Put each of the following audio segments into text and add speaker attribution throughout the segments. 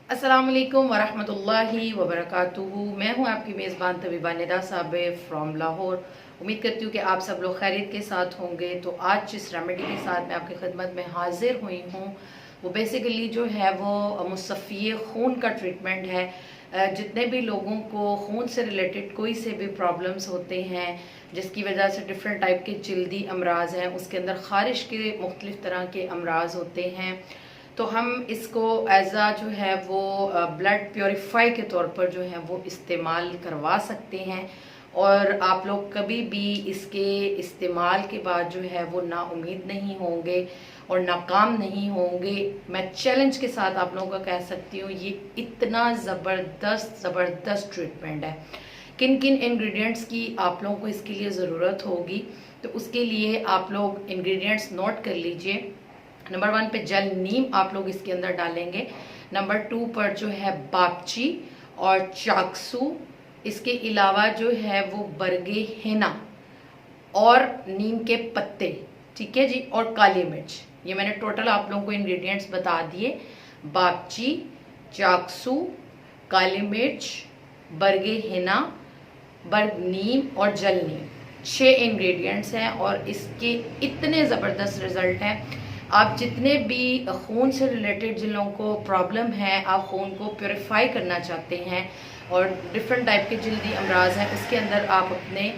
Speaker 1: अस्सलामुअलैकुम वरहमतुल्लाहि वबरकातुहू। मैं हूं आपकी मेज़बान तबीबा निदा साबे फ्रॉम लाहौर। उम्मीद करती हूँ कि आप सब लोग खैरियत के साथ होंगे। तो आज जिस रेमेडी के साथ मैं आपकी खिदमत में हाजिर हुई हूँ वो बेसिकली जो है वो मुसफ़्फ़ी खून का ट्रीटमेंट है। जितने भी लोगों को खून से रिलेटेड कोई से भी प्रॉब्लम्स होते हैं जिसकी वजह से डिफरेंट टाइप के जल्दी अमराज हैं, उसके अंदर ख़ारिश के मुख्तलिफ़ तरह के अमराज होते हैं, तो हम इसको एज आ जो है वो ब्लड प्योरीफाई के तौर पर जो है वो इस्तेमाल करवा सकते हैं। और आप लोग कभी भी इसके इस्तेमाल के बाद जो है वो ना उम्मीद नहीं होंगे और नाकाम नहीं होंगे। मैं चैलेंज के साथ आप लोगों को कह सकती हूँ ये इतना ज़बरदस्त ट्रीटमेंट है। किन किन इंग्रेडिएंट्स की आप लोगों को इसके लिए ज़रूरत होगी, तो उसके लिए आप लोग इंग्रेडिएंट्स नोट कर लीजिए। नंबर 1 पे जल नीम आप लोग इसके अंदर डालेंगे। नंबर 2 पर जो है बापची और चाकसू, इसके अलावा जो है वो बरगे हेना और नीम के पत्ते, ठीक है जी, और काली मिर्च। ये मैंने टोटल आप लोगों को इंग्रेडिएंट्स बता दिए। बापची, चाकसू, काली मिर्च, बरगे हेना, बर्ग नीम और जल नीम, 6 इंग्रेडिएंट्स हैं और इसके इतने ज़बरदस्त रिजल्ट हैं। आप जितने भी खून से रिलेटेड जिन लोगों को प्रॉब्लम है, आप खून को प्योरीफाई करना चाहते हैं और डिफरेंट टाइप के जल्दी अमराज हैं, उसके अंदर आप अपने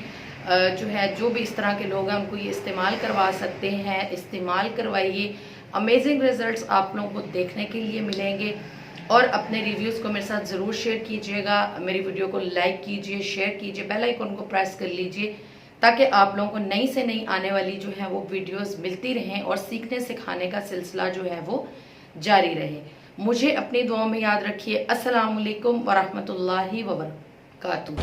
Speaker 1: जो है जो भी इस तरह के लोग हैं उनको ये इस्तेमाल करवा सकते हैं। इस्तेमाल करवाइए, अमेजिंग रिजल्ट्स आप लोगों को देखने के लिए मिलेंगे। और अपने रिव्यूज़ को मेरे साथ ज़रूर शेयर कीजिएगा। मेरी वीडियो को लाइक कीजिए, शेयर कीजिए, बेल आइकन को प्रेस कर लीजिए ताकि आप लोगों को नई से नई आने वाली जो है वो वीडियोस मिलती रहें और सीखने सिखाने का सिलसिला जो है वो जारी रहे। मुझे अपनी दुआओं में याद रखिए। अस्सलाम वालेकुम वरहमतुल्लाहि वबरकातुहू।